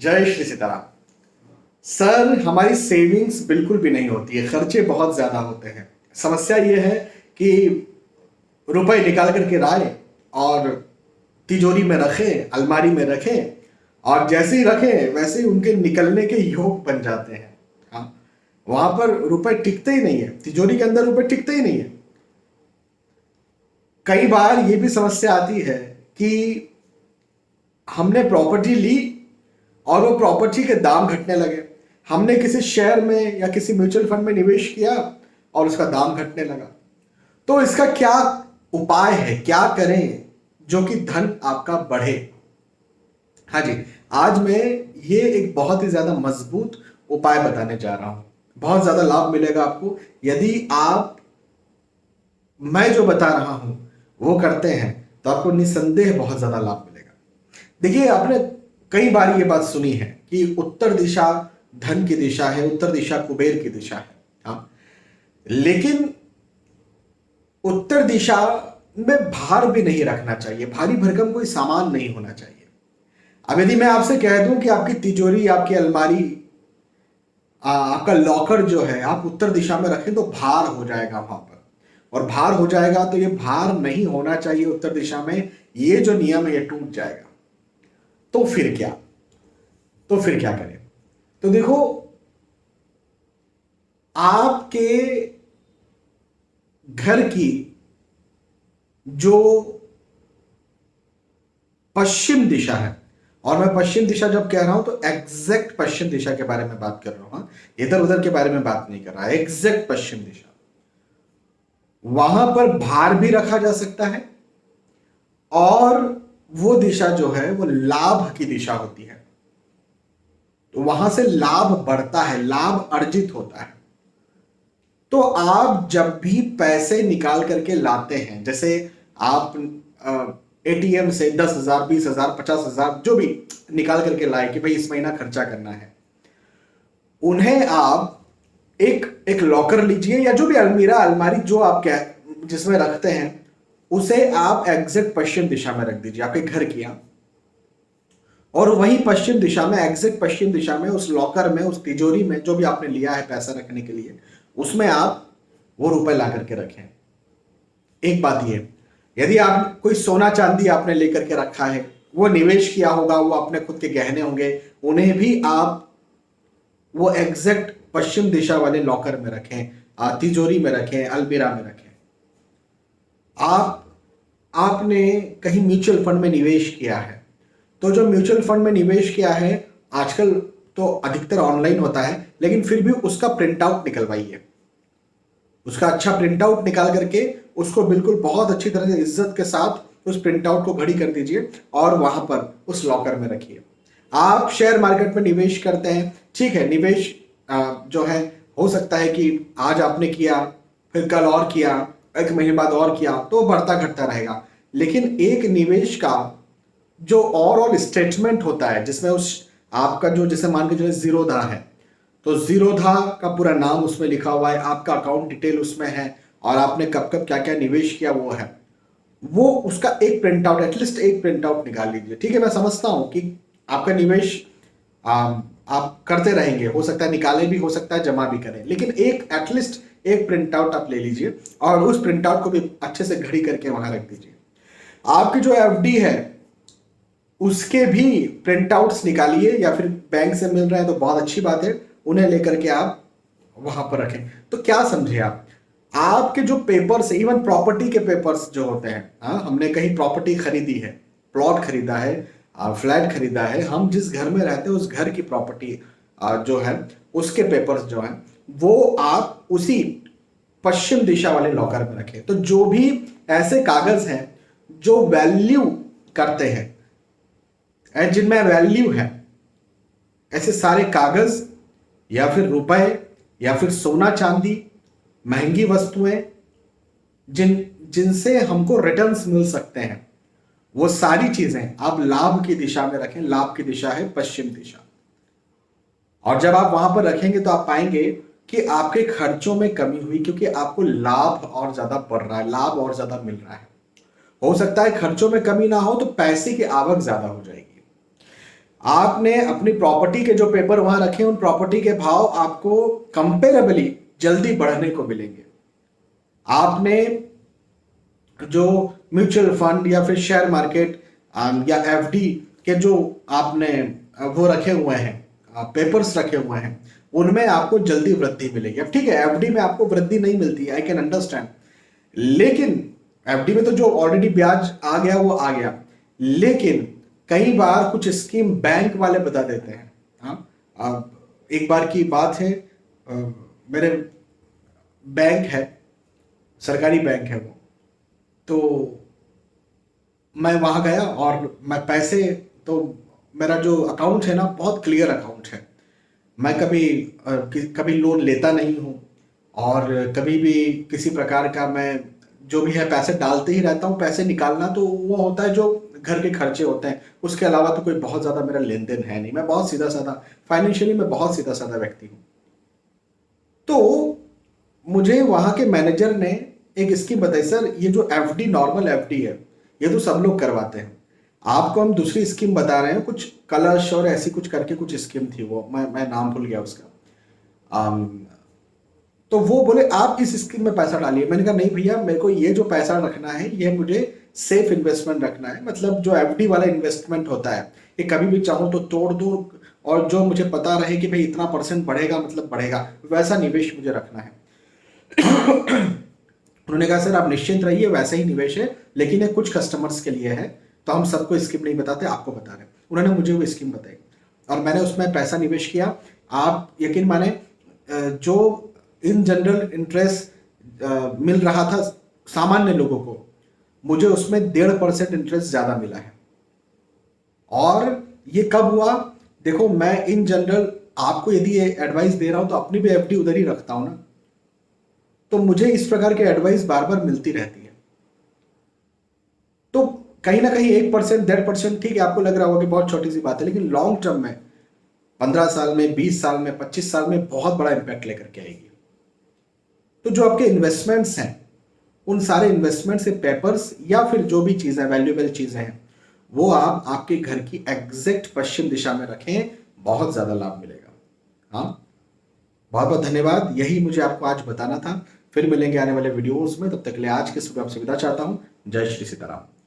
जय श्री सीताराम। सर, हमारी सेविंग्स बिल्कुल भी नहीं होती है, खर्चे बहुत ज्यादा होते हैं। समस्या ये है कि रुपए निकाल करके लाए और तिजोरी में रखे, अलमारी में रखे, और जैसे ही रखे वैसे ही उनके निकलने के योग बन जाते हैं। हाँ, वहां पर रुपए टिकते ही नहीं है, तिजोरी के अंदर रुपए टिकते ही नहीं है। कई बार ये भी समस्या आती है कि हमने प्रॉपर्टी ली और वो प्रॉपर्टी के दाम घटने लगे। हमने किसी शेयर में या किसी म्यूचुअल फंड में निवेश किया और उसका दाम घटने लगा। तो इसका क्या उपाय है, क्या करें जो कि धन आपका बढ़े? हाँ जी, आज मैं ये एक बहुत ही ज्यादा मजबूत उपाय बताने जा रहा हूं। बहुत ज्यादा लाभ मिलेगा आपको यदि आप मैं जो बता रहा हूं वो करते हैं, तो आपको निसंदेह बहुत ज्यादा लाभ मिलेगा। देखिए, आपने कई बार ये बात सुनी है कि उत्तर दिशा धन की दिशा है, उत्तर दिशा कुबेर की दिशा है। हाँ, लेकिन उत्तर दिशा में भार भी नहीं रखना चाहिए, भारी भरकम कोई सामान नहीं होना चाहिए। अब यदि मैं आपसे कह दूं कि आपकी तिजोरी, आपकी अलमारी, आपका लॉकर जो है आप उत्तर दिशा में रखें, तो भार हो जाएगा वहां पर। और भार हो जाएगा तो ये भार नहीं होना चाहिए उत्तर दिशा में, ये जो नियम है ये टूट जाएगा। तो फिर क्या? तो फिर क्या करें? तो देखो, आपके घर की जो पश्चिम दिशा है, और मैं पश्चिम दिशा जब कह रहा हूं तो एग्जैक्ट पश्चिम दिशा के बारे में बात कर रहा हूं, इधर उधर के बारे में बात नहीं कर रहा, एग्जैक्ट पश्चिम दिशा। वहां पर भार भी रखा जा सकता है, और वो दिशा जो है वो लाभ की दिशा होती है, तो वहां से लाभ बढ़ता है, लाभ अर्जित होता है। तो आप जब भी पैसे निकाल करके लाते हैं, जैसे आप एटीएम से 10,000, 20,000, 50,000 जो भी निकाल करके लाए कि भाई इस महीना खर्चा करना है, उन्हें आप एक एक लॉकर लीजिए, या जो भी अलमीरा, अलमारी जो आप क्या जिसमें रखते हैं, उसे आप एग्जैक्ट पश्चिम दिशा में रख दीजिए, आपके घर की। और वही पश्चिम दिशा में, एग्जैक्ट पश्चिम दिशा में, उस लॉकर में, उस तिजोरी में जो भी आपने लिया है पैसा रखने के लिए, उसमें आप वो रुपए ला करके रखें। एक बात ये, यदि आप कोई सोना चांदी आपने लेकर के रखा है, वो निवेश किया होगा, वो अपने खुद के गहने होंगे, उन्हें भी आप वो एग्जैक्ट पश्चिम दिशा वाले लॉकर में रखें, तिजोरी में रखें, अलमीरा में रखें। आपने कहीं म्यूचुअल फंड में निवेश किया है, तो जो म्यूचुअल फंड में निवेश किया है, आजकल तो अधिकतर ऑनलाइन होता है, लेकिन फिर भी उसका प्रिंट आउट निकलवाइए। उसका अच्छा प्रिंट आउट निकाल करके उसको बिल्कुल बहुत अच्छी तरह से इज्जत के साथ उस प्रिंट आउट को घड़ी कर दीजिए और वहां पर उस लॉकर में रखिए। आप शेयर मार्केट में निवेश करते हैं, ठीक है, निवेश जो है हो सकता है कि आज आपने किया, फिर कल और किया, एक महीने बाद और किया, तो बढ़ता घटता रहेगा। लेकिन एक निवेश का जो ओवरऑल स्टेटमेंट होता है, जिसमें उस आपका जो, जैसे मान के चलिए जीरोधा है, तो जीरोधा का पूरा नाम उसमें लिखा हुआ है, आपका अकाउंट डिटेल उसमें है, और आपने कब कब क्या क्या निवेश किया वो है, वो उसका एक प्रिंट आउट, एटलीस्ट एक प्रिंट आउट निकाल लीजिए। ठीक है, मैं समझता हूं कि आपका निवेश आप करते रहेंगे, हो सकता है निकाले भी, हो सकता है जमा भी करें, लेकिन एक एटलीस्ट एक प्रिंट आउट आप ले लीजिए और उस प्रिंट आउट को भी अच्छे से घड़ी करके वहां रख दीजिए। आपकी जो एफडी है उसके भी प्रिंट आउट्स निकालिए, या फिर बैंक से मिल रहा है तो बहुत अच्छी बात है, उन्हें लेकर के आप वहां पर रखें। तो क्या समझे आप, आपके जो पेपर्स, इवन प्रॉपर्टी के पेपर्स जो होते हैं, हाँ, हमने कहीं प्रॉपर्टी खरीदी है, प्लॉट खरीदा है, फ्लैट खरीदा है, हम जिस घर में रहते हैं उस घर की प्रॉपर्टी जो है, उसके पेपर्स जो है, वो आप उसी पश्चिम दिशा वाले लॉकर में रखें। तो जो भी ऐसे कागज हैं जो वैल्यू करते हैं, जिनमें वैल्यू है, ऐसे सारे कागज या फिर रुपए या फिर सोना चांदी, महंगी वस्तुएं, जिनसे हमको रिटर्न्स मिल सकते हैं, वो सारी चीजें आप लाभ की दिशा में रखें। लाभ की दिशा है पश्चिम दिशा। और जब आप वहां पर रखेंगे तो आप पाएंगे कि आपके खर्चों में कमी हुई, क्योंकि आपको लाभ और ज्यादा बढ़ रहा है, लाभ और ज्यादा मिल रहा है। हो सकता है खर्चों में कमी ना हो तो पैसे की आवक ज्यादा हो जाएगी। आपने अपनी प्रॉपर्टी के जो पेपर वहां रखे उन प्रॉपर्टी के भाव आपको कंपेरेबली जल्दी बढ़ने को मिलेंगे। आपने जो म्यूचुअल फंड या फिर शेयर मार्केट या एफडी के जो आपने वो रखे हुए हैं पेपर्स रखे हुए हैं उनमें आपको जल्दी वृद्धि मिलेगी। अब ठीक है, एफडी में आपको वृद्धि नहीं मिलती, आई कैन अंडरस्टैंड, लेकिन एफडी में तो जो ऑलरेडी ब्याज आ गया वो आ गया, लेकिन कई बार कुछ स्कीम बैंक वाले बता देते हैं। हाँ, एक बार की बात है, मेरे बैंक है, सरकारी बैंक है वो, तो मैं वहां गया और मैं पैसे, तो मेरा जो अकाउंट है ना बहुत क्लियर अकाउंट है, मैं कभी लोन लेता नहीं हूँ और कभी भी किसी प्रकार का मैं जो भी है पैसे डालते ही रहता हूँ। पैसे निकालना तो वो होता है जो घर के खर्चे होते हैं, उसके अलावा तो कोई बहुत ज़्यादा मेरा लेन देन है नहीं। मैं बहुत सीधा साधा, फाइनेंशियली मैं बहुत सीधा साधा व्यक्ति हूँ। तो मुझे वहाँ के मैनेजर ने एक स्कीम बताई, सर ये जो एफडी नॉर्मल एफडी है ये तो सब लोग करवाते हैं, आपको हम दूसरी स्कीम बता रहे हैं, कुछ कलश और ऐसी कुछ करके कुछ स्कीम थी, वो मैं नाम भूल गया उसका। तो वो बोले आप इस स्कीम में पैसा डालिए। मैंने कहा नहीं भैया, मेरे को ये जो पैसा रखना है ये मुझे सेफ इन्वेस्टमेंट रखना है, मतलब जो एफडी वाला इन्वेस्टमेंट होता है ये कभी भी चाहूँ तो तोड़ दूँ और जो मुझे पता रहे कि भाई इतना % बढ़ेगा मतलब बढ़ेगा, वैसा निवेश मुझे रखना है। उन्होंने कहा सर आप निश्चिंत रहिए, वैसा ही निवेश है, लेकिन ये कुछ कस्टमर्स के लिए है, तो हम सबको स्कीम नहीं बताते, आपको बता रहे हैं। उन्होंने मुझे वो स्कीम बताई और मैंने उसमें पैसा निवेश किया। आप यकीन माने, जो इन जनरल इंटरेस्ट मिल रहा था सामान्य लोगों को, मुझे उसमें 1.5% इंटरेस्ट ज्यादा मिला है। और ये कब हुआ, देखो मैं इन जनरल आपको यदि ये एडवाइस दे रहा हूं तो अपनी भी एफडी उधर ही रखता हूं ना, तो मुझे इस प्रकार की एडवाइस बार बार मिलती रहती है। तो कहीं ना कहीं 1%, 1.5%, ठीक है आपको लग रहा होगा कि बहुत छोटी सी बात है, लेकिन लॉन्ग टर्म में 15 साल में, 20 साल में, 25 साल में बहुत बड़ा इंपैक्ट लेकर के आएगी। तो जो आपके इन्वेस्टमेंट्स हैं, उन सारे इन्वेस्टमेंट से पेपर्स या फिर जो भी चीजें वैल्यूएबल चीजें हैं वो आप आपके घर की एग्जैक्ट पश्चिम दिशा में रखें, बहुत ज्यादा लाभ मिलेगा। हाँ, बहुत बहुत धन्यवाद, यही मुझे आपको आज बताना था। फिर मिलेंगे आने वाले वीडियोस में, तब तक के लिए आज के सुबह आपसे विदा चाहता हूं। जय श्री सीताराम।